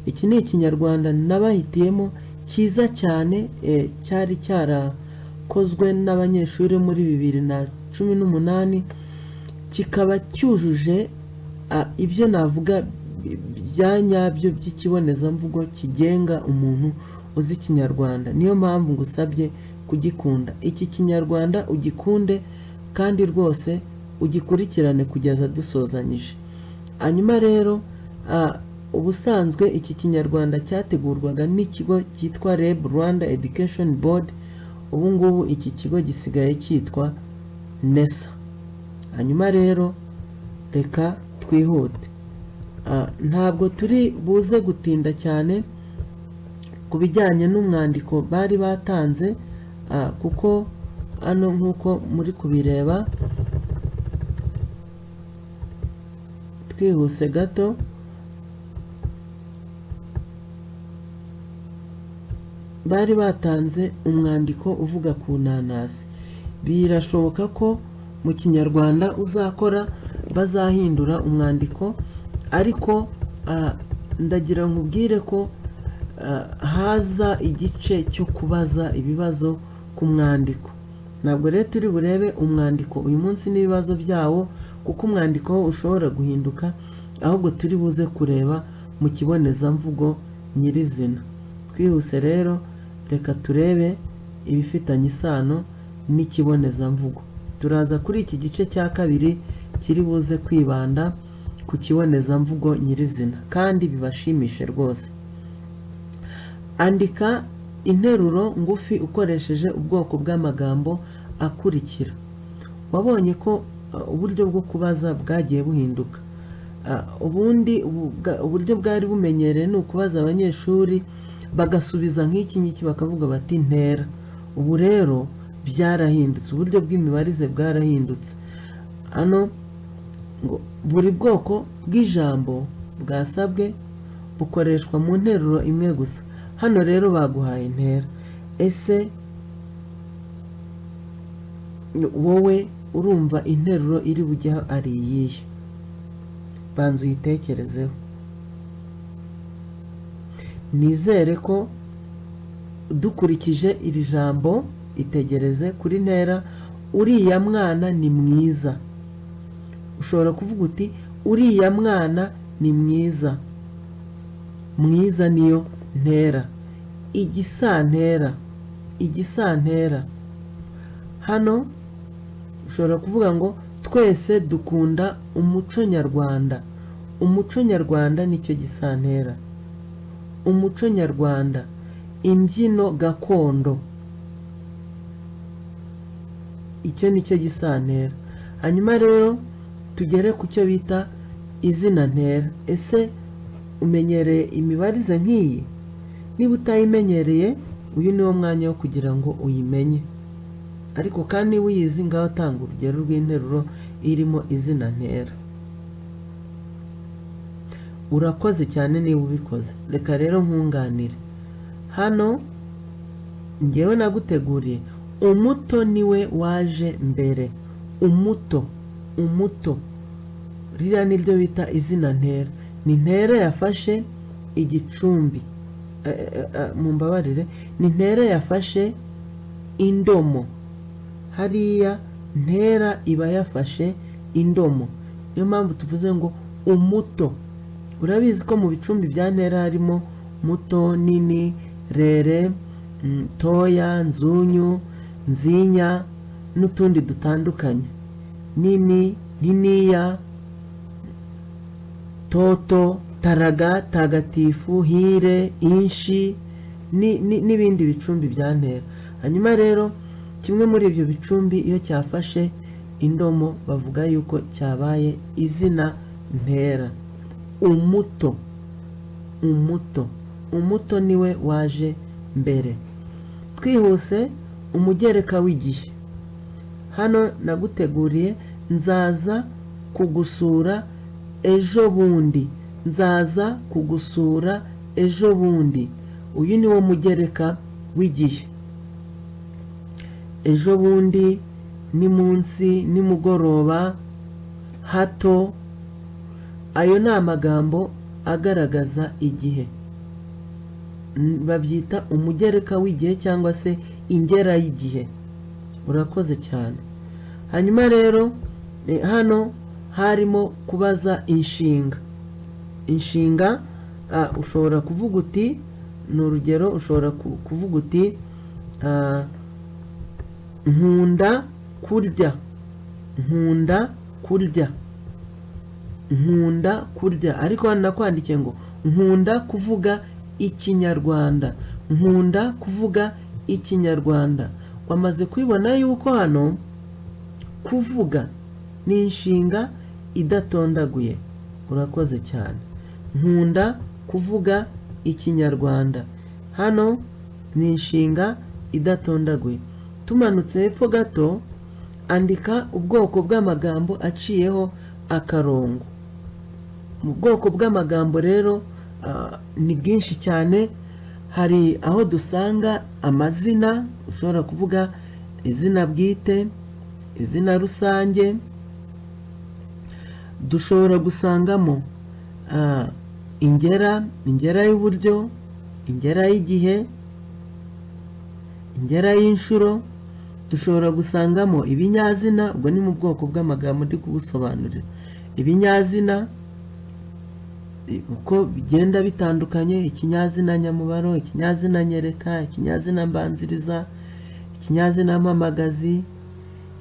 iki ni ikinyarwanda nabahitiyemo cyiza cyane, cyari cyarakozwe n'abanyeshuri muri 2018, kikaba cyujuje ibyo navuga bya nyabyo by'ikibonezamvugo kigenga umuntu uzi ikinyarwanda. Niyo mpamvu ngusabye kugikunda iki kinyarwanda, ugikunde kandi rwose ugikurikirane kugeza dusozanyije. Hanyuma rero ubusanzwe iki kinyarwanda cyategurwaga n'ikigo cyitwa REB, Rwanda Education Board. Ubu ngubu iki kigo gisigaye cyitwa NESA. Hanyuma rero reka twihute, ntabwo turi buze gutinda cyane ku bijyanye n'umwandiko bari batanze, kuko hano nk'uko muri kubireba, twihuse gato, bari batanze umwandiko uvuga ku nanasi. Birashoboka ko mu kinyarwanda uzakora bazahindura umwandiko, ariko ndagira nkubwire ko haza igice cyo kubaza ibibazo ku mwandiko. Ntabwo rero turi burebe umwandiko uyu munsi n'ibibazo byawo, kuko umwandiko ushobora guhinduka, ahubwo turi buze kureba mu kibonezamvugo nyirizina. Twihuse rero reka turebe ibifitanye isano n'ikibonezamvugo. Turaza kuri iki gice cya kabiri kiri buze kwibanda ku kibonezamvugo nyirizina, kandi bibashimishe rwose. Andika interuro ngufi ukoresheje ubwoko bw'amagambo akurikira. Wabonye ko uburyo bwo kubaza bwagiye buhinduka. Ubundi uburyo bwari bumenyereye ni ukubaza abanyeshuri bagasubiza nk'iki ngiki bakavuga bati ntera. Ubu rero byarahindutse, uburyo bw'imibarize bwarahindutse. Hano ngo buri bwoko bw'ijambo bwasabwe bukoreshwa mu nteruro imwe gusa. Hano rero baguhaye intera. Ese wowe urumva interuro iri bujyaho ari iyihe? Banza uyitekerezeho. Nizere ko dukurikije iri jambo, itegereze kuri ntera, uriya mwana ni mwiza. Ushobora kuvuga uti uriya mwana ni mwiza. Mwiza niyo ntera. Igisantera, igisantera. Hano ushobora kuvuga ngo twese dukunda umuco nyarwanda. Umuco nyarwanda nicyo gisantera. Umuco nyarwanda, imbyino gakondo, icyo nicyo gisantera. Hanyuma rero tugere ku cyo bita izina ntera. Ese umenyereye imibarize nk'iyi? Niba utayimenyereye, uyu niwo mwanya wo kugira ngo uyimenye. Ariko kandi niba uyizi, ngaho tanga urugero rw'interuro irimo izina ntera. Urakoze cyane niba ubikoze. Reka rero nkunganire. Hano ngewe naguteguriye umuto niwe waje mbere. Umuto, umuto. Ririya niryo bita izina ntera. Ni ntera yafashe igicumbi. Mumbabarire, ni ntera yafashe indomo. Hariya ntera iba yafashe indomo. Niyo mpamvu tuvuze ngo umuto. Urabizi ko mu bicumbi bya ntera harimo muto, nini, rere, toya, nzunyu, nzinya n'utundi dutandukanye. Nini, niniya, toto, taraga, tagatifu, hire, inshi n'ibindi bicumbi bya ntera. Hanyuma rero kimwe muri ibyo bicumbi iyo cyafashe indomo bavuga yuko cyabaye izina ntera. Umuto, umuto. Umuto niwe waje mbere. Twihuse, umugereka w'igihe. Hano naguteguriye nzaza kugusura ejo bundi. Nzaza kugusura ejo bundi. Uyu niwo mugereka w'igihe. Ejo bundi, ni munsi, nimugoroba, hato. Ayo ni amagambo agaragaza igihe. babyita umugereka w'igihe cyangwa se ingera y'igihe. Urakoze cyane. Hanyuma rero hano harimo kubaza inshinga. Inshinga ushobora kuvuga uti, ni urugero, ushobora kuvuga uti nkunda kurya, nkunda kurya, nkunda kurya. Ariko hano nakwandikiye ngo nkunda kuvuga ikinyarwanda, nkunda kuvuga ikinyarwanda. Wamaze kwibona yuko hano kuvuga ni inshinga idatondaguye. Urakoze cyane. Nkunda kuvuga ikinyarwanda, hano ni inshinga idatondaguye. Tumanutse hepfo gato, andika ubwoko bw'amagambo aciyeho akarongo. Mu bwoko bw'amagambo rero ni bwinshi cyane. Hari aho dusanga amazina, ushobora kuvuga izina bwite, izina rusange. Dushobora gusangamo ingera, ingera y'uburyo, ingera y'igihe, ingera y'inshuro. Dushobora gusangamo ibinyazina, ubwo ni mu bwoko bw'amagambo ndi kugusobanurira. Ibinyazina uko bigenda bitandukanye: ikinyazina nyamubaro, ikinyazina nyereka, ikinyazina mbanziriza, ikinyazina mpamagazi,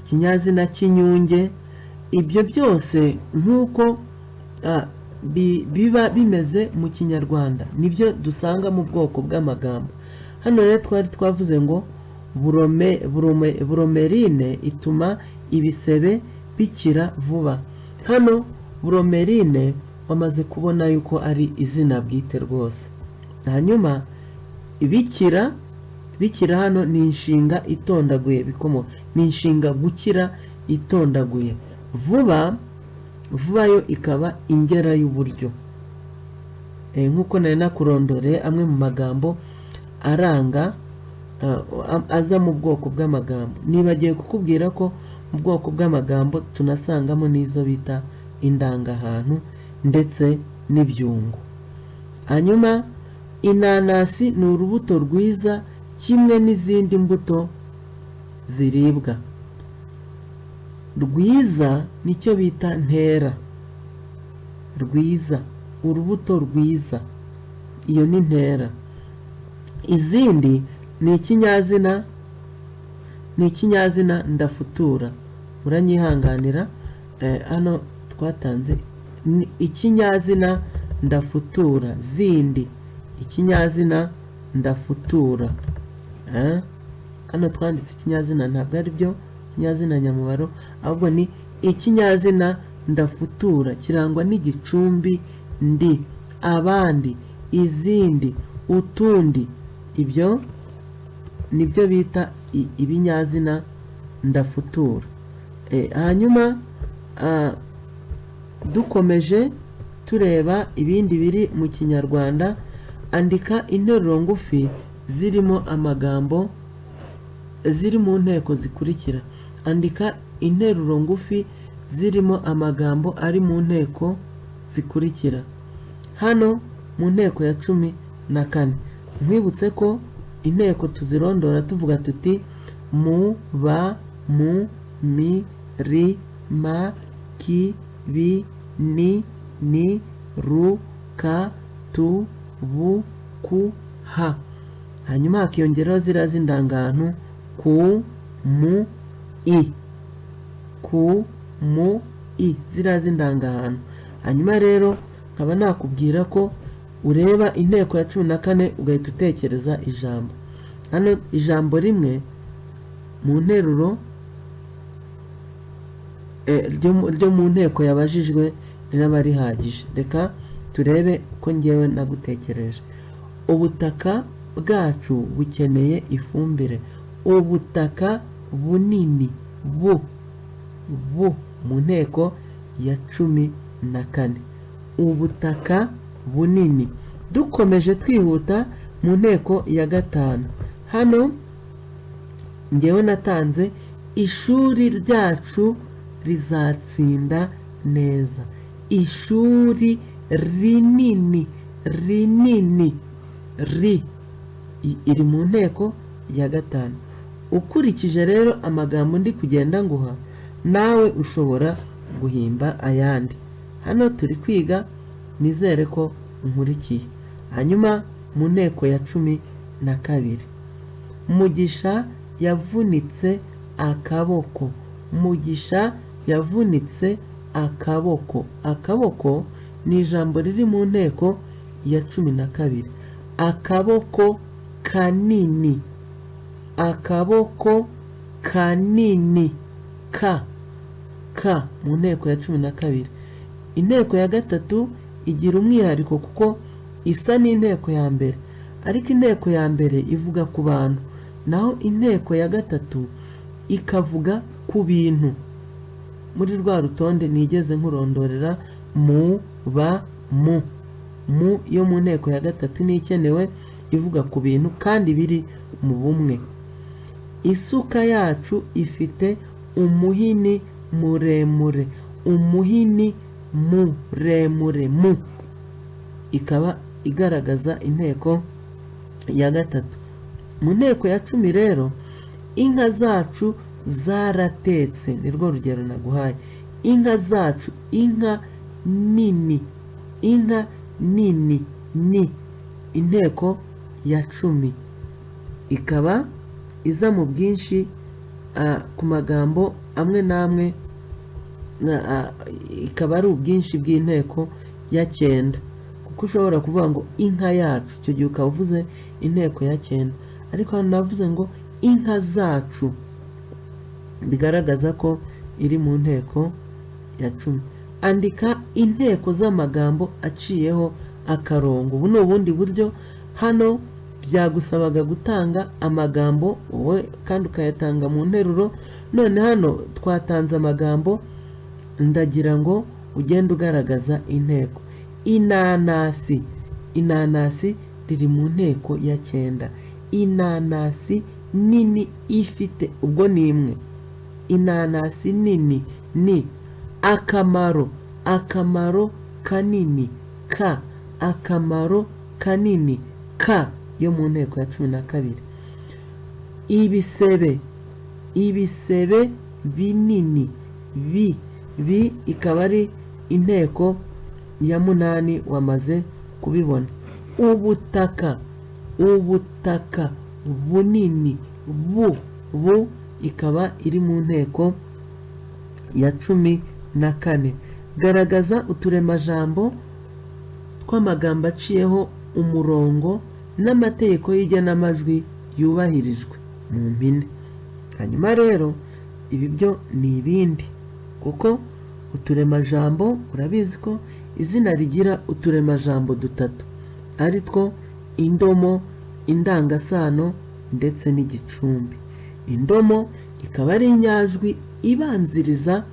ikinyazina cy'inyunge. Ibyo byose nk'uko biba bimeze mu kinyarwanda nibyo dusanga mu bwoko bw'amagambo. Hano rero twari twavuze ngo buromerine ituma ibisebe bikira vuba. Hano buromerine wamaze kubona yuko ari izina bwite rwose. Hanyuma bikira hano ni inshinga itondaguye bikomoka, ni inshinga gukira itondaguye. Vuba yo ikaba ingera y'uburyo. Nk'uko nari nakurondoreye amwe mu magambo aranga aza mu bwoko bw'amagambo. Nibagiye kukubwira ko mu bwoko bw'amagambo tunasangamo n'izo bita indangahantu ndetse n'ibyungo. Hanyuma inanasi ni urubuto rwiza kimwe n'izindi mbuto ziribwa. Rwiza nicyo bita ntera. Rwiza, urubuto rwiza, iyo ni ntera. Izindi ni ikinyazina ndafutura. Uranyihanganira, hano twatanze ikinyazina ndafutura. Zindi, ikinyazina ndafutura. Hano twanditse ikinyazina, ntabwo ari byo ikinyazina nyamubaro, ahubwo ni ikinyazina ndafutura, kirangwa n'igicumbi ndi, abandi, izindi, utundi. Ibyo nibyo bita ibinyazina ndafutura. Hanyuma dukomeje tureba ibindi biri mu kinyarwanda, andika interuro ngufi zirimo amagambo ziri mu nteko zikurikira. Andika interuro ngufi zirimo amagambo ari mu nteko zikurikira. Hano mu nteko ya 14, nkwibutse ko inteko tuzirondora tuvuga tuti mu, ba, mu, mi, ri, ma, ki, bi, ni, ru, ka, tu, bu, ku, ha. Hanyuma hakiyongeraho ziriya z'indangahantu ku, mu, i. Ku, mu, i, ziriya z'indangahantu. Hanyuma rero nkaba nakubwira ko ureba inteko ya 14 ugahita utekereza ijambo. Hano ijambo rimwe mu nteruro ryo mu nteko yabajijwe riraba rihagije. Reka turebe ko ngewe nagutekereje. Ubutaka bwacu bukeneye ifumbire. Ubutaka bunini. Bu mu nteko ya 14. Ubutaka bunini. Dukomeje twihuta mu nteko ya 5. Hano ngewe natanze ishuri ryacu rizatsinda neza. Ishuri rinini. iri mu nteko ya gatanu. Ukurikije rero amagambo ndi kugenda nguha, nawe ushobora guhimba ayandi. Hano turi kwiga, nizere ko unkurikiye. Hanyuma mu nteko ya 12, Mugisha yavunitse akaboko. Mugisha yavunitse akaboko. Akaboko ni ijambo riri mu nteko ya 12. Akaboko kanini. Akaboko kanini. Ka mu nteko ya 12. Inteko ya gatatu igira umwihariko kuko isa n'inteko ya mbere, ariko inteko ya mbere ivuga ku bantu, naho inteko ya gatatu ikavuga ku bintu. Muri rwa rutonde nigeze nkurondorera mu yo mu nteko ya gatatu ni ikenewe, ivuga ku bintu kandi biri mu bumwe. Isuka yacu ifite umuhini muremure. Umuhini muremure. Ikaba igaragaza inteko ya gatatu. Mu nteko ya 10 rero, inka zacu zaratetse. Ni rwo rugero naguhaye. Inka zacu. Inka nini. Inka nini. Ni inteko ya 10. Ikaba iza mu bwinshi ku magambo amwe n'amwe, ikaba ari ubwinshi bw'inteko ya 9. Kuko ushobora kuvuga ngo inka yacu, icyo gihe ukaba uvuze inteko ya 9. Ariko hano navuze ngo inka zacu, bigaragaza ko iri mu nteko ya 10. Andika inteko z'amagambo aciyeho akarongo. Ubu ni ubundi buryo. Hano byagusabaga gutanga amagambo wowe kandi ukayatanga mu nteruro. None hano twatanze amagambo, ndagira ngo ugende ugaragaza inteko. Inanasi. Inanasi riri mu nteko ya 9. Inanasi nini ifite, ubwo ni imwe. Inanasi nini ni. Akamaro. Akamaro kanini. Akamaro kanini. Yo mu nteko ya 12. Ibisebe. Ibisebe binini. Ikaba ari inteko ya 8 wamaze kubibona. Ubutaka. Ubutaka bunini. Ikaba iri mu nteko ya 14. Garagaza uturemajambo tw'amagambo aciyeho umurongo n'amategeko y'igenamajwi yubahirijwe mu mpine. Hanyuma rero ibi byo ni ibindi, kuko uturemajambo urabizi ko izina rigira uturemajambo 3, ari two indomo, indangasano ndetse n'igicumbi. Indomo ikaba ari inyajwi ibanziriza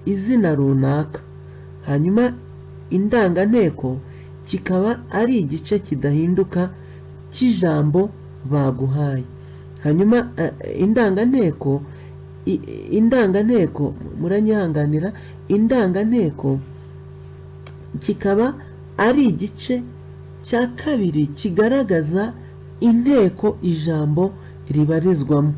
izina runaka. Hanyuma indanganteko kikaba ari igice kidahinduka cy'ijambo baguhaye. Hanyuma indanganteko muranyihanganira, indanganteko kikaba ari igice cya kabiri kigaragaza inteko ijambo ribarizwamo,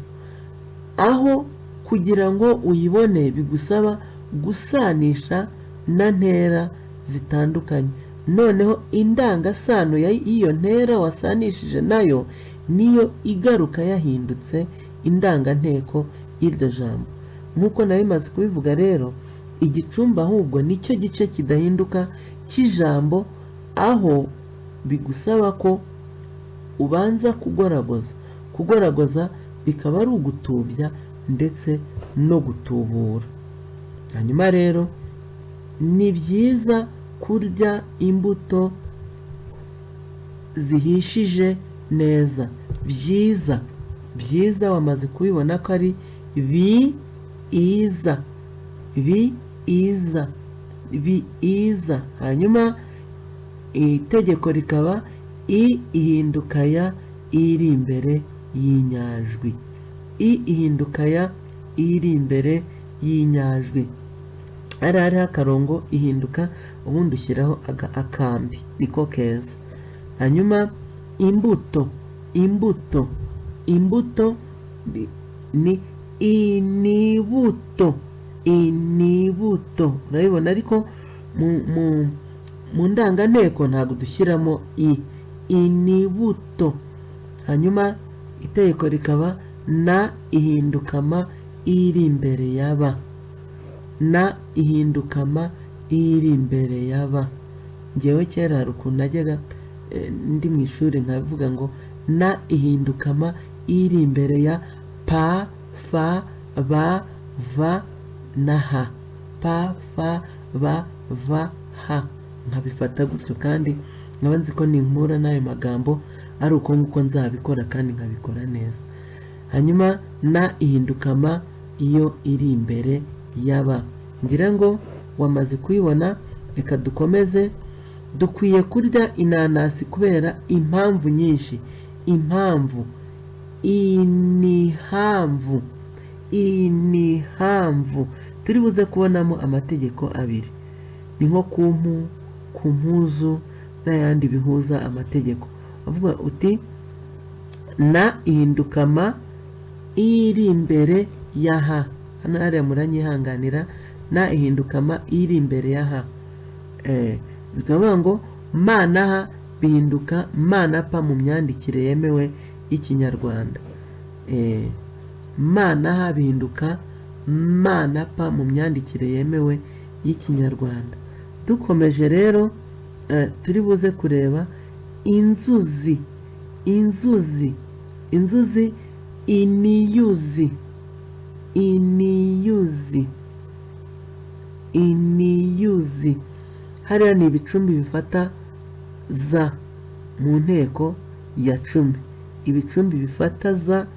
aho kugira ngo uyibone bigusaba gusanisha na ntera zitandukanye. Noneho indangasano y'iyo ntera wasanishije nayo niyo igaruka yahindutse indanganteko y'iryo jambo. Nk'uko nawe maze kubivuga rero, igicumbi ahubwo nicyo gice kidahinduka cy'ijambo, aho bigusaba ko ubanza kugoragoza. Kugoragoza bikaba ari ugutubya ndetse no gutubura. Hanyuma rero ni byiza kurya imbuto zihishije neza. Byiza wamaze kubibona ko ari biiza. Hanyuma itegeko rikaba ihinduka ya iri imbere y'inyajwi. Ihinduka ya iri imbere y'inyajwi. Hariho akarongo ihinduka, ubundi ushyiraho akambi, niko keza. Hanyuma imbuto. imbuto. Imbuto ni inibuto. Inibuto. Urabibona ariko mu ndanganteko ntabwo dushyiramo i. Inibuto. Hanyuma itegeko rikaba na ihindukama iri imbere yaba. Na ihindukama iri imbere yaba. Ngewe kera hari ukuntu najyaga ndi mu ishuri nkavuga ngo na ihindukama iri imbere ya pa, fa, ba, va na ha. Pa, fa, ba, va, ha. Nkabifata gutyo kandi nkaba nzi ko ninkura n'ayo magambo ari uko nguko nzabikora kandi nkabikora neza. Hanyuma na ihindukama iyo iri imbere yaba. Ngira ngo wamaze kuyibona. Reka dukomeze. Dukwiye kurya inanasi kubera impamvu nyinshi. Impamvu. Inihamvu. Inihamvu. Turi buze kubonamo amategeko abiri. Ni nko ku mpuzu n'ayandi bihuza amategeko. Avuga uti na ihindukama iri imbere ya ha. Hano hariya muranyihanganira. Na ihindukama iri imbere ya ha. Bikavuga ngo ma na ha bihinduka ma na pa mu myandikire yemewe y'Ikinyarwanda. Ma na ha bihinduka ma na pa mu myandikire yemewe y'Ikinyarwanda. Dukomeje rero turi buze kureba inzuzi. Inzuzi. Inzuzi iniyuzi. Iniyuzi. Iniyuzi. Hariya ni ibicumbi bifata za mu nteko ya 10. Ibicumbi bifata za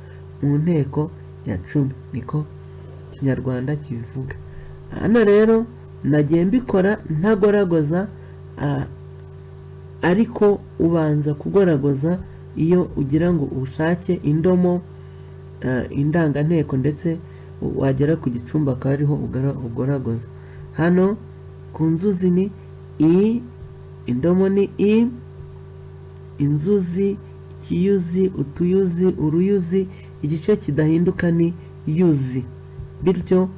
mu nteko ya 10. Niko Kinyarwanda kibivuga. Hano rero nagiye mbikora ntagoragoza, ariko ubanza kugoragoza iyo ugira ngo ushake indomo, indanganteko ndetse wagera ku gicumbi akaba ariho ugoragoza. Hano ku nzuzi ni i, indomo ni i, inzuzi, ikiyuzi, utuyuzi, uruyuzi, igice kidahinduka ni yuzi. Bityo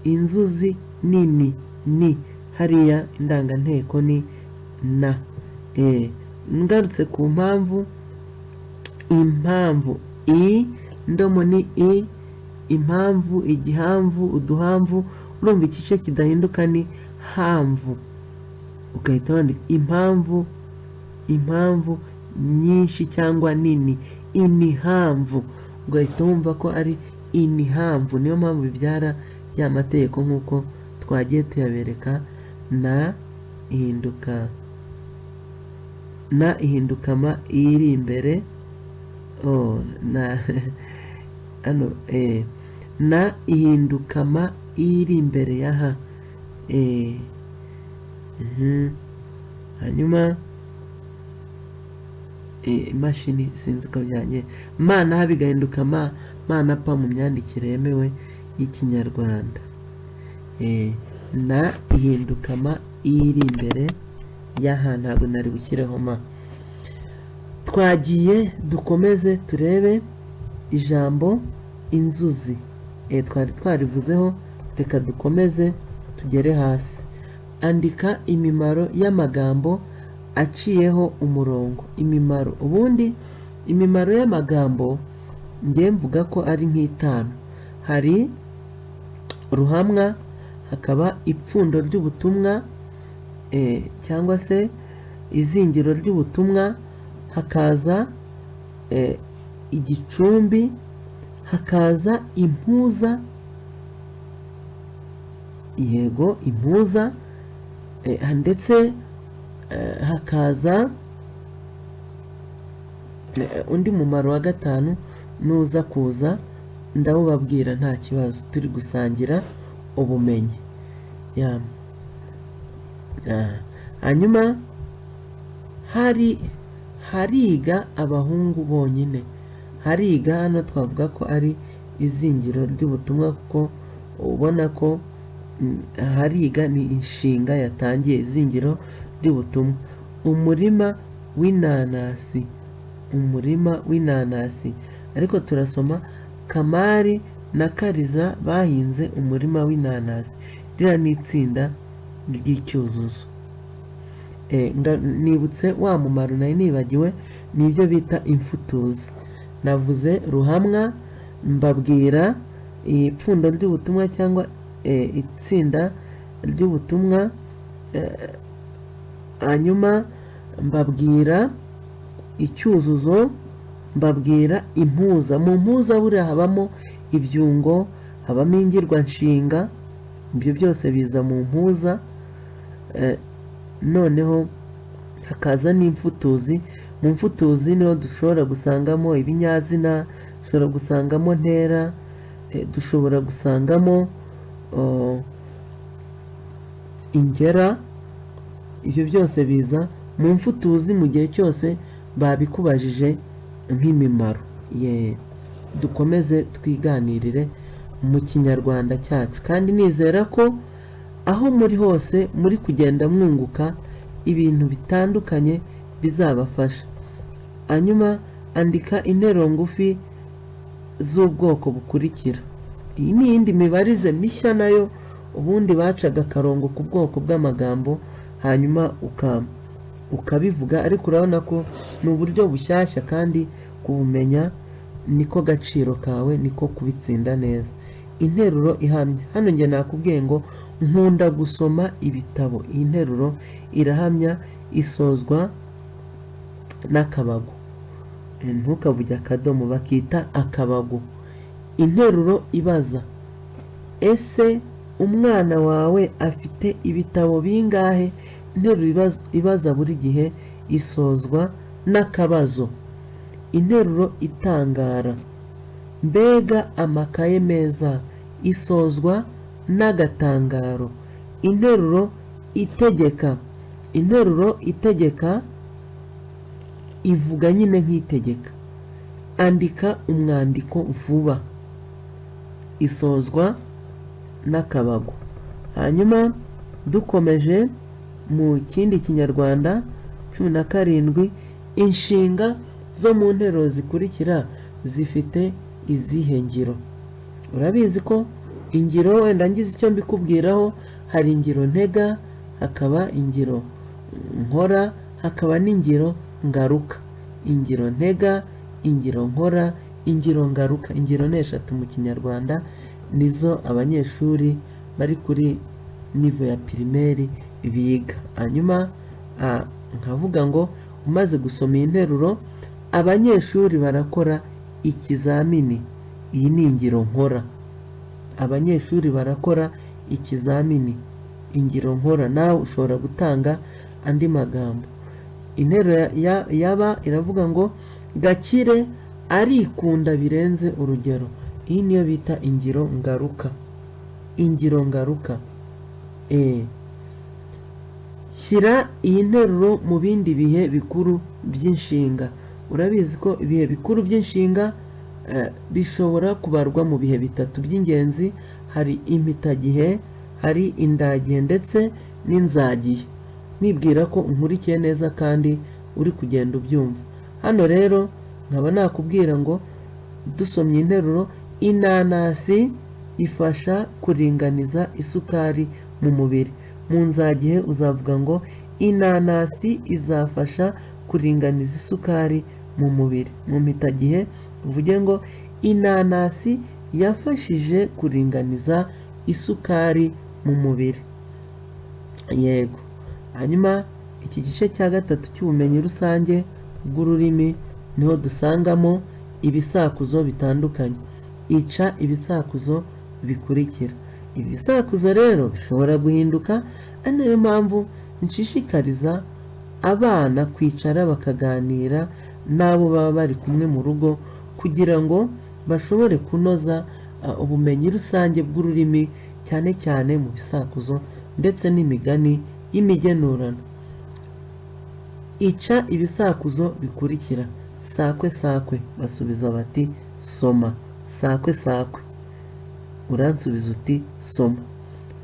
inzuzi nini ni, hariya indanganteko ni na. Ngarutse ku mpamvu. Impamvu. I, indomo ni i, impamvu, igihamvu, uduhamvu. Urumva igice kidahinduka ni hamvu. Ugahita wandika impamvu. Impamvu nyinshi cyangwa nini. Inihamvu. Ugahita wumva ko ari inihamvu. Niyo mpamvu bibyara ya mategeko nk'uko twagiye tuyabereka. Na ihinduka. Na ihindukama iri imbere. Na ihindukama iri imbere ya ha. Hanyuma imashini sinzi ko byanjye. Ma na ha bigahinduka ma na pa mu myandikire yemewe y'Ikinyarwanda. Na ihindukama iri imbere ya ha. Ntabwo nari bushyireho ma. Twagiye dukomeze turebe ijambo inzuzi. Twari twarivuzeho. Reka dukomeze tugere hasi. Andika imimaro y'amagambo aciyeho umurongo. Imimaro. Ubundi imimaro y'amagambo ngiye mvuga ko ari nk'itanu. Hari ruhamwa, hakaba ipfundo ry'ubutumwa, cyangwa se izingiro ry'ubutumwa, hakaza igicumbi, hakaza impuza. Yego, impuza. Ndetse hakaza undi mumaro wa gatanu nuza kuza ndabubabwira nta kibazo. Turi gusangira ubumenyi. Hanyuma hariga abahungu bonyine. Hariga hano twavuga ko ari izingiro ry'ubutumwa, kuko ubona ko hariga ni inshinga yatangiye izingiro ry'ubutumwa. Umurima w'inanasi. umurima w'inanasi, ariko turasoma Kamari na Kariza bahinze umurima w'inanasi. Ririya ni itsinda ry'icyuzuzo. Nibutse wa mumaro nari nibagiwe, nibyo bita imfutuzi. Navuze ruhamwa, mbabwira ipfundo ry'ubutumwa cyangwa itsinda ry'ubutumwa, hanyuma mbabwira icyuzuzo, mbabwira impuza. Mu mpuza buriya habamo ibyungo, habamo ingirwanshinga, ibyo byose biza mu mpuza. Noneho hakaza n'imfutuzi. Mu mfutuzi niho dushobora gusangamo ibinyazina, dushobora gusangamo ntera, dushobora gusangamo ingera. Ibyo byose biza mu mfutuzi mu gihe cyose babikubajije nk'imimaro. Dukomeze twiganirire mu kinyarwanda cyacu, kandi nizera ko aho muri hose muri kugenda mwunguka ibintu bitandukanye bizabafasha. Hanyuma andika interuro ngufi z'ubwoko bukurikira. Iyi ni iyindi mibarize mishya nayo, ubundi bacaga akarongo ku bwoko bw'amagambo hanyuma ukabivuga, ariko urabona ko ni uburyo bushyashya, kandi kubumenya niko gaciro kawe, niko kubitsinda neza. Interuro ihamya. Hano njye nakubwiye ngo nkunda gusoma ibitabo. Iyi nteruro irahamya, isozwa n'akabago. Ntukavuge akadomo, bakita akabago. Interuro ibaza. Ese umwana wawe afite ibitabo bingahe? Interuro ibaza buri gihe isozwa n'akabazo. Interuro itangara. Mbega amakaye meza, isozwa n'agatangaro. Interuro itegeka. Interuro itegeka ivuga nyine nk'itegeka. Andika umwandiko vuba, isozwa n'akabago. Hanyuma dukomeje mu kindi kinyarwanda 17, inshinga zo mu nteruro zikurikira zifite izihe ngiro? Urabizi ko ingiro, wenda ngize icyo mbikubwiraho, hari ingiro ntega, hakaba ingiro nkora, hakaba n'ingiro ngaruka. Ingiro ntega, ingiro nkora, ingiro ngaruka. Ingiro ni 3 mu kinyarwanda, nizo abanyeshuri bari kuri nivo ya pirimeri biga. Hanyuma nkavuga ngo umaze gusoma iyi nteruro, abanyeshuri barakora ikizamini. Iyi ni ingiro nkora. Abanyeshuri barakora ikizamini, ingiro nkora. Nawe ushobora gutanga andi magambo. Interuro yaba iravuga ngo Gakire arikunda birenze urugero. Iyi niyo bita ingiro ngaruka. Ingiro ngaruka. Shyira iyi nteruro mu bindi bihe bikuru by'inshinga. Urabizi ko ibihe bikuru by'inshinga bishobora kubarwa mu bihe bitatu by'ingenzi. Hari impitagihe, hari indagihe ndetse n'inzagihe. Nibwira ko unkurikiye neza kandi uri kugenda ubyumva. Hano rero nkaba nakubwira ngo dusomye interuro, inanasi ifasha kuringaniza isukari mu mubiri. Mu nzagihe uzavuga ngo inanasi izafasha kuringaniza isukari mu mubiri. Mu mpitagihe uvuge ngo inanasi yafashije kuringaniza isukari mu mubiri. Yego. Hanyuma iki gice cya gatatu cy'ubumenyi rusange bw'ururimi niho dusangamo ibisakuzo bitandukanye. Ica ibisakuzo bikurikira. Ibisakuzo rero bishobora guhinduka, ari nayo mpamvu nshishikariza abana kwicara bakaganira n'abo baba bari kumwe mu rugo, kugira ngo bashobore kunoza ubumenyi rusange bw'ururimi, cyane cyane mu bisakuzo ndetse n'imigani y'imigenurano. Ica ibisakuzo bikurikira. Sakwe sakwe, basubiza bati soma. Sakwe sakwe, uransubiza uti soma.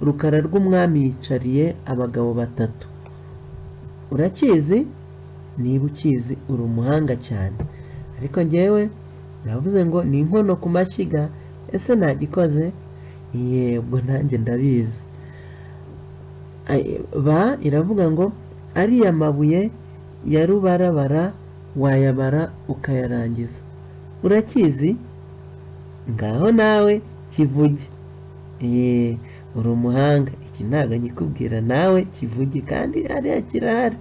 Rukara rw'umwami yicariye abagabo 3. Urakizi? Niba ukizi uri umuhanga cyane. ariko njyewe navuze ngo ni inkono ku mashyiga, ese nagikoze? Yego nanjye ndabizi. Ba iravuga ngo ariya mabuye ya rubarabara wayabara ukayarangiza, urakizi? Ngaho nawe kivuge. Uri umuhanga, iki ntabwo nyikubwira, nawe kivuge, kandi hariya kirahari.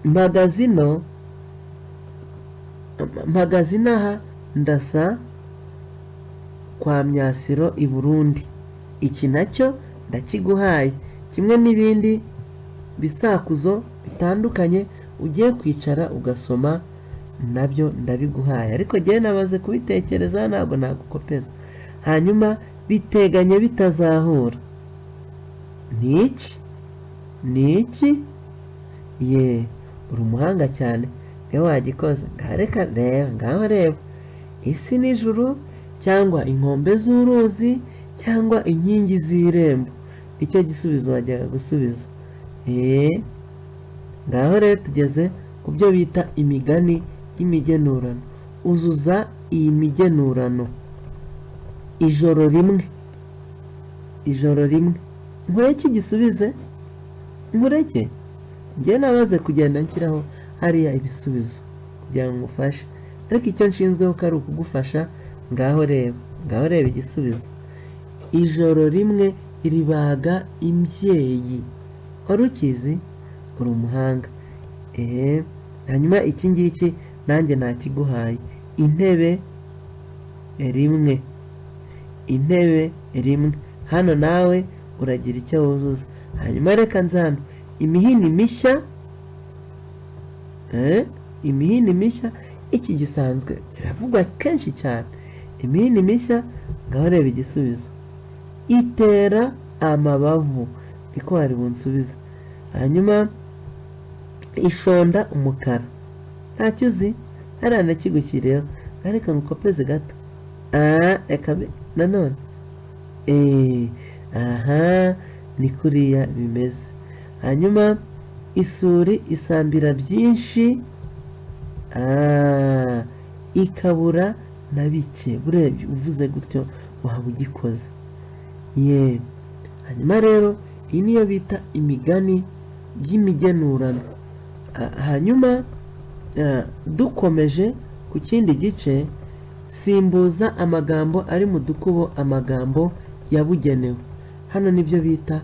Mpagazino aha ndasa kwa Myasiro i Burundi, iki nacyo ndakiguhaye, kimwe n'ibindi bisakuzo bitandukanye ugiye kwicara ugasoma nabyo ndabiguhaye, ariko njyewe namaze kubitekereza ntabwo nagukopeza. Hanyuma biteganye bitazahura, ni iki? Uri umuhanga cyane, niwe wagikoze. Ngaho reba, isi n'ijuru cyangwa inkombe z'uruzi cyangwa inkingi z'irembo, nicyo gisubizo wajyaga gusubiza. Ngaho rero tugeze ku byo bita imigani y'imigenurano. Uzuza iyi migenurano. Ijoro rimwe. Nkureke igisubize? Nkureke? Njye nabaze kugenda nshyiraho hariya ibisubizo kugira ngo ngufashe, ariko icyo nshinzweho ko ari ukugufasha. Ngaho reba igisubizo. Ijoro rimwe ribaga imbyeyi. Wari ukizi? Uri umuhanga. Hanyuma iki ngiki nanjye nakiguhaye. Intebe rimwe. Hano nawe uragira icyo wuzuza. Hanyuma reka nzano imihini mishya, iki gisanzwe kiravugwa kenshi cyane. Imihini mishya, ngaho reba igisubizo. Itera amabavu, niko wari bunsubize. Hanyuma ishonda umukara, ntacyo uzi? Hariya nakigushyiriyeho, reka ngukopeze gato. Reka nanone. Aha ni kuriya bimeze. Hanyuma isuri isambira byinshi, ikabura na bike. Burebye uvuze gutyo waba ugikoze. Hanyuma rero iyi niyo bita imigani y'imigenurano. Hanyuma dukomeje ku kindi gice, simbuza amagambo ari mu dukubo amagambo yabugenewe. Hano nibyo bita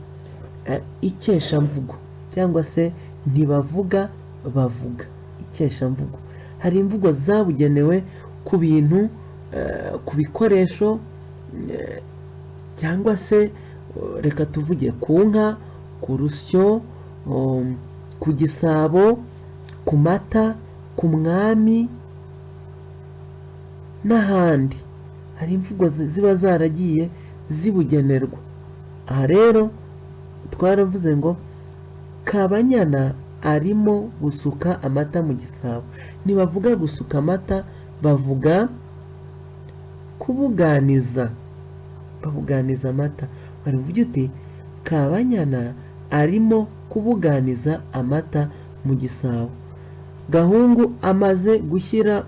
ikeshamvugo, cyangwa se ntibavuga bavuga. Ikeshamvugo, hari imvugo zabugenewe ku bintu, ku bikoresho, cyangwa se reka tuvuge ku nka, ku rusyo, ku gisabo, ku mata, ku mwami n'ahandi. Hari imvugo ziba zaragiye zibugenerwa. Aha rero twaravuze ngo Kabanyana arimo gusuka amata mu gisabo. Ntibavuga gusuka amata, bavuga kubuganiza. Babuganiza amata. Baravuga uti Kabanyana arimo kubuganiza amata mu gisabo. Gahungu amaze gushyira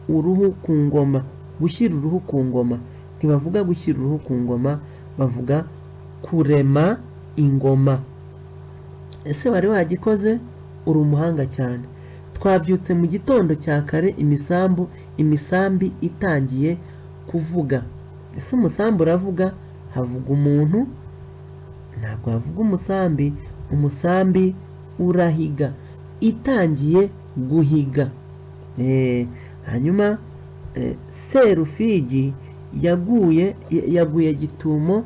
uruhu ku ngoma. Gushyira uruhu ku ngoma. Ntibavuga gushyira uruhu ku ngoma, bavuga kurema ingoma. Ese wari wagikoze? Uri umuhanga cyane. Twabyutse mu gitondo cya kare imisambi itangiye kuvuga. Ese umusambi uravuga? Havuga umuntu? Ntabwo havuga umusambi. Umusambi urahiga. Itangiye guhiga. Hanyuma Serufigi yaguye gitumo,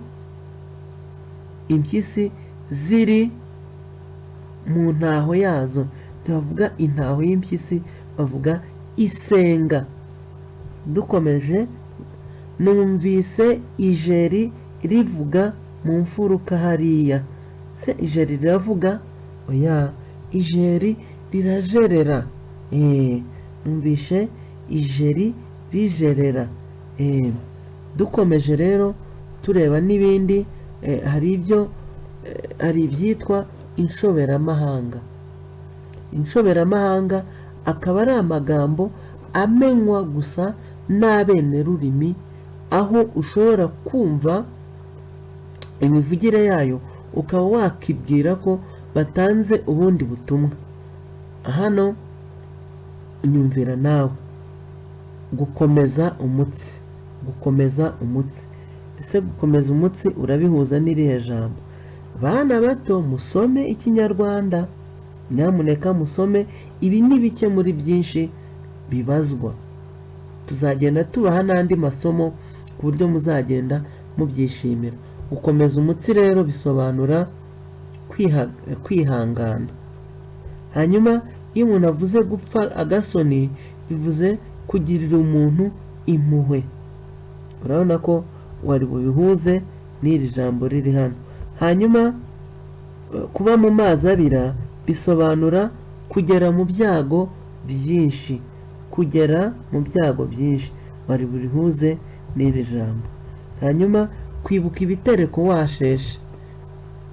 impyisi ziri mu ntaho yazo. Ntibavuga intaho y'impyisi, bavuga isenga. Dukomeje, numvise ijeri rivuga mu mfuruka hariya. Se ijeri riravuga? Oya, ijeri rirajerera. Numvise ijeri rijerera. Dukomeje rero tureba n'ibindi, hari ibyitwa inshoberamahanga. Inshoberamahanga akaba ari amagambo amenywa gusa n'abenerurimi, aho ushobora kumva imivugire yayo ukaba wakibwira ko batanze ubundi butumwa. Hano nyumvira nawe gukomeza umutsi. Ese gukomeza umutsi urabihuza n'irihe jambo? Bana bato musome ikinyarwanda, nyamuneka musome. Ibi ni bike muri byinshi bibazwa. Tuzagenda tubaha n'andi masomo ku buryo muzagenda mubyishimira. Gukomeza umutsi rero bisobanura kwihangana. Hanyuma iyo umuntu avuze gupfa agasoni, bivuze kugirira umuntu impuhwe. Urabona ko wari bubihuze n'iri jambo riri hano. Hanyuma kuba mu mazi abira bisobanura kugera mu byago byinshi. Wari bubihuze n'iri jambo. Hanyuma kwibuka ibitereko washeshe,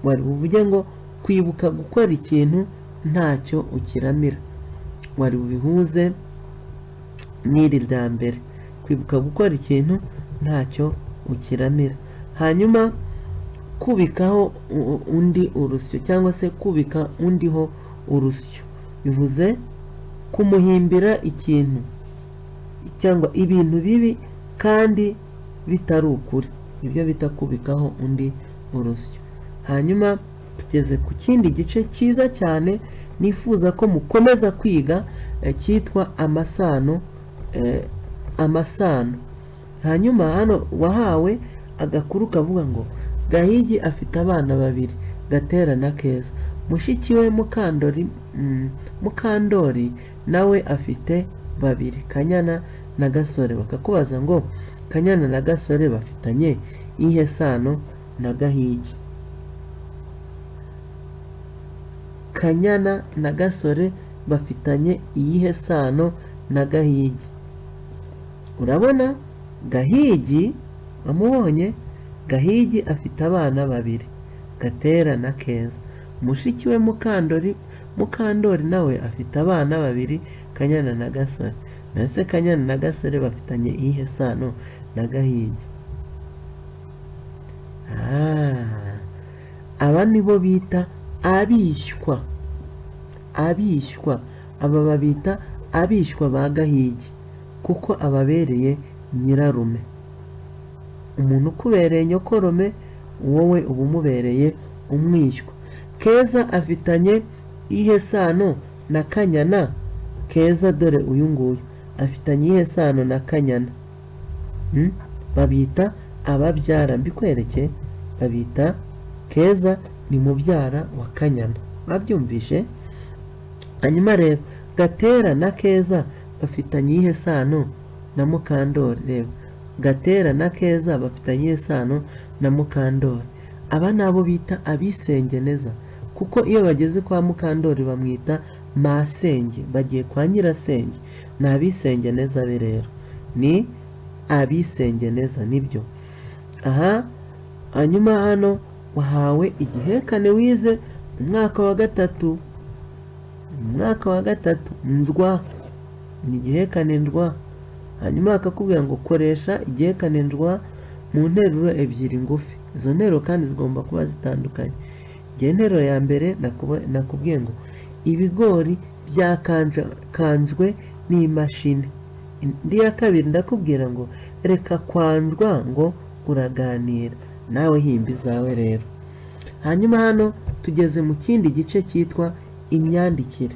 wari buvuge ngo kwibuka gukora ikintu ntacyo ukiramira. Wari bubihuze n'iri rya mbere, kwibuka gukora ikintu ntacyo ukiramira. Hanyuma kubikaho undi urusyo, cyangwa se kubika undiho urusyo, bivuze kumuhimbira ikintu cyangwa ibintu bibi kandi bitari ukuri. Ibyo bita kubikaho undi urusyo. Hanyuma tugeze ku kindi gice cyiza cyane nifuza ko mukomeza kwiga, cyitwa amasano. Hanyuma hano wahawe agakuru kavuga ngo Gahigi afite abana babiri, Gatera na Keza. Mushiki we Mukandori nawe afite babiri, Kanyana na Gasore. Bakakubaza ngo Kanyana na Gasore bafitanye iyihe sano na Gahigi? Kanyana na Gasore bafitanye iyihe sano na Gahigi? Urabona Gahigi, amubonye, Gahigi afite abana babiri, Gatera na Keza. Mushiki we Mukandori nawe afite abana babiri, Kanyana na Gasore. Nase Kanyana na Gasore bafitanye iyihe sano na Gahigi? Aba nibo bita abishywa. Aba babita abishywa ba Gahigi, kuko ababereye nyirarume. Umuntu ukubereye nyokorome, wowe uba umubereye umwishywa. Keza afitanye iyihe sano na Kanyana? Keza dore uyu nguyu afitanye iyihe sano na Kanyana? Babita ababyara. Mbikwereke, babita Keza ni mubyara wa Kanyana. Babyumvishe? Hanyuma rero Gatera na Keza bafitanye iyihe sano na Mukandori? Reba, Gatera na Keza bafitanye iyihe sano na Mukandori? Aba nabo bita abisengeneza, kuko iyo bageze kwa Mukandori bamwita masenge, bagiye kwa nyirasenge. Ni abisengeneza be rero, ni abisengeneza, nibyo. Hanyuma hano wahawe igihekane wize mu mwaka wa gatatu, ndwa. Ni igihekane ndwa. Hanyuma bakakubwira ngo koresha igihekane ndwa mu nteruro ebyiri ngufi. Izo nteruro kandi zigomba kuba zitandukanye. Nteruro ya mbere nakubwiye ngo ibigori byakanjwe n'imashini. Indi ya kabiri ndakubwira ngo reka kwanjwa ngo uraganira. Nawe himba izawe rero. Hanyuma hano tugeze mu kindi gice cyitwa imyandikire.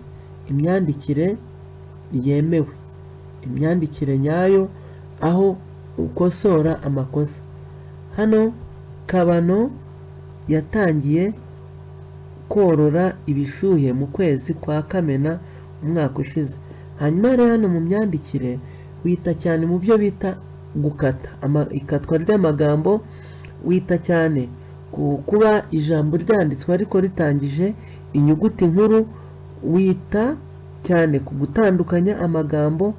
Imyandikire yemewe, imyandikire nyayo, aho ukosora amakosa. Hano Kabano yatangiye korora ibishuhe mu kwezi kwa Kamena umwaka ushize. Hanyuma rero hano mu myandikire wita cyane mu byo bita gukata, ikatwa ry'amagambo. Wita cyane kuba ijambo ryanditswe ariko ritangije inyuguti nkuru. Wita cyane ku gutandukanya amagambo,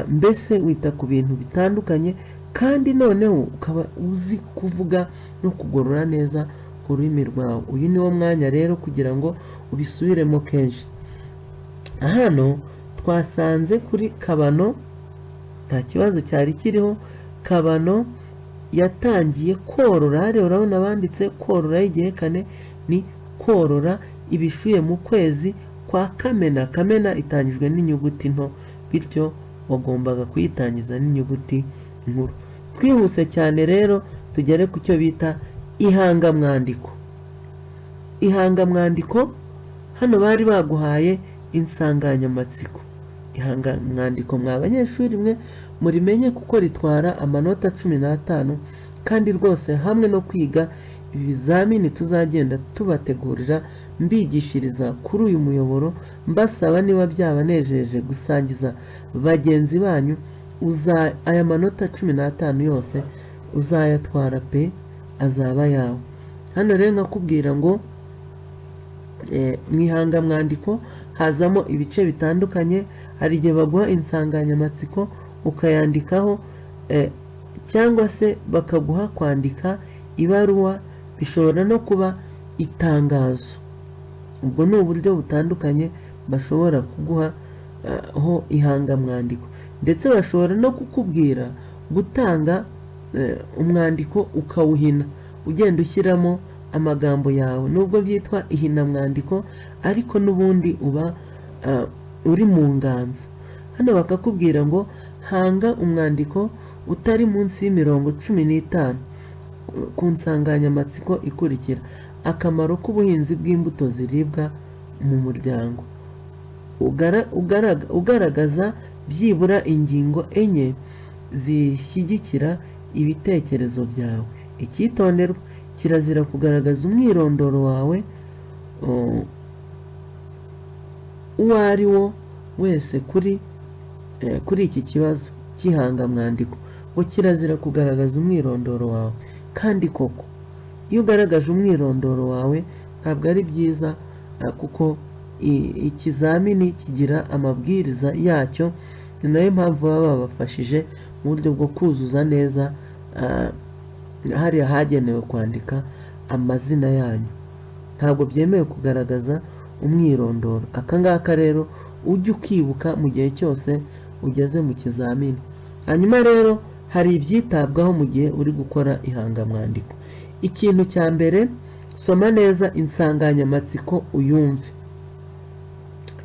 mbese wita ku bintu bitandukanye, kandi noneho ukaba uzi kuvuga no kugorora neza ururimi rwawe. Uyu ni wo mwanya rero kugira ngo ubisubiremo kenshi. Hano twasanze kuri Kabano nta kibazo cyari kiriho. Kabano yatangiye korora, hariya urabona banditse korora y'igihekane, ni korora ibishuye mu kwezi kwa Kamena. Kamena itangijwe n'inyuguti nto, bityo wagombaga kuyitangiza n'inyuguti nkuru. Twihuse cyane rero tugere ku cyo bita ihangamwandiko. Ihangamwandiko hano bari baguhaye insanganyamatsiko. Ihangamwandiko mwa banyeshuri mwe murimenye kuko ritwara amanota 15, kandi rwose hamwe no kwiga ibizamini tuzagenda tubategurira mbigishiriza kuri uyu muyoboro, mbasaba niba byabanejeje gusangiza bagenzi banyu, aya manota 15 yose uzayatwara pe, azaba yawe. Hano rero nkakubwira ngo mu ihangamwandiko hazamo ibice bitandukanye. Hari igihe baguha insanganyamatsiko ukayandikaho, cyangwa se bakaguha kwandika ibaruwa, bishobora no kuba itangazo. Ubwo ni uburyo butandukanye bashobora kuguha ho ihangamwandiko, ndetse bashobora no kukubwira gutanga umwandiko ukawuhina ugenda ushyiramo amagambo yawe, nubwo byitwa ihinamwandiko ariko n'ubundi uba uri mu nganzo. Hano bakakubwira ngo hanga umwandiko utari munsi y'imirongo 15 ku nsanganyamatsiko ikurikira: akamaro k'ubuhinzi bw'imbuto ziribwa mu muryango. Ugaragaza byibura ingingo enye zishyigikira ibitekerezo byawe. Icyitonderwa: kirazira kugaragaza umwirondoro wawe uwo ari wo wese kuri iki kibazo cy'ihangamwandiko, ngo kirazira kugaragaza umwirondoro wawe. Kandi koko iyo ugaragaje umwirondoro wawe ntabwo ari byiza, kuko ikizamini kigira amabwiriza yacyo. Ni nayo mpamvu baba babafashije mu buryo bwo kuzuza neza hariya hagenewe kwandika amazina yanyu. Ntabwo byemewe kugaragaza umwirondoro. Akangaka rero ujye ukibuka mu gihe cyose ugeze mu kizamini. Hanyuma rero hari ibyitabwaho mu gihe uri gukora ihangamwandiko. Ikintu cya mbere, soma neza insanganyamatsiko uyumve.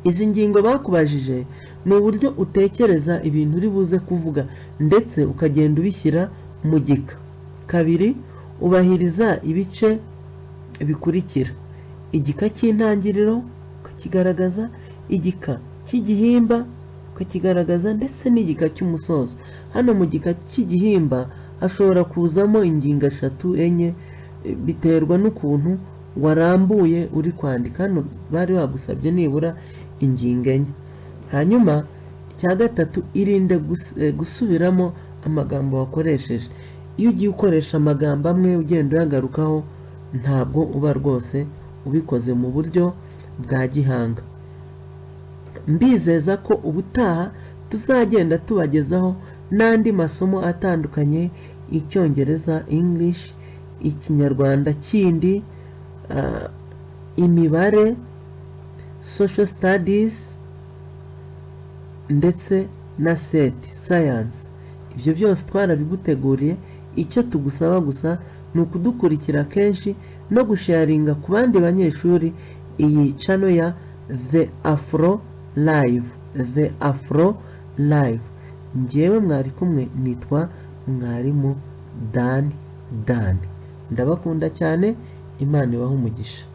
Izi ngingo bakubajije ni uburyo utekereza ibintu uri buze kuvuga, ndetse ukagenda ubishyira mu gika. Kabiri, ubahiriza ibice bikurikira: igika cy'intangiriro ukakigaragaza, igika cy'igihimba ukakigaragaza, ndetse n'igika cy'umusozo. Hano mu gika cy'igihimba hashobora kuzamo ingingo 3, 4, biterwa n'ukuntu warambuye uri kwandika. Hano bari bagusabye nibura ingingo 4. Hanyuma icya gatatu, irinde gusubiramo amagambo wakoresheje. Iyo ugiye ukoresha amagambo amwe ugenda uyagarukaho, ntabwo uba rwose ubikoze mu buryo bwa gihanga. Mbizeza ko ubutaha tuzagenda tubagezaho n'andi masomo atandukanye: Icyongereza, English, Ikinyarwanda kindi, imibare, social studies, ndetse na set science. Ibyo byose twarabiguteguriye. Icyo tugusaba gusa ni ukudukurikira kenshi no gusharinga ku bandi banyeshuri iyi channel ya The Afro Live. The Afro Live. Njyewe mwari kumwe nitwa mwarimu Dan. Ndabakunda cyane. Imana ibahe umugisha.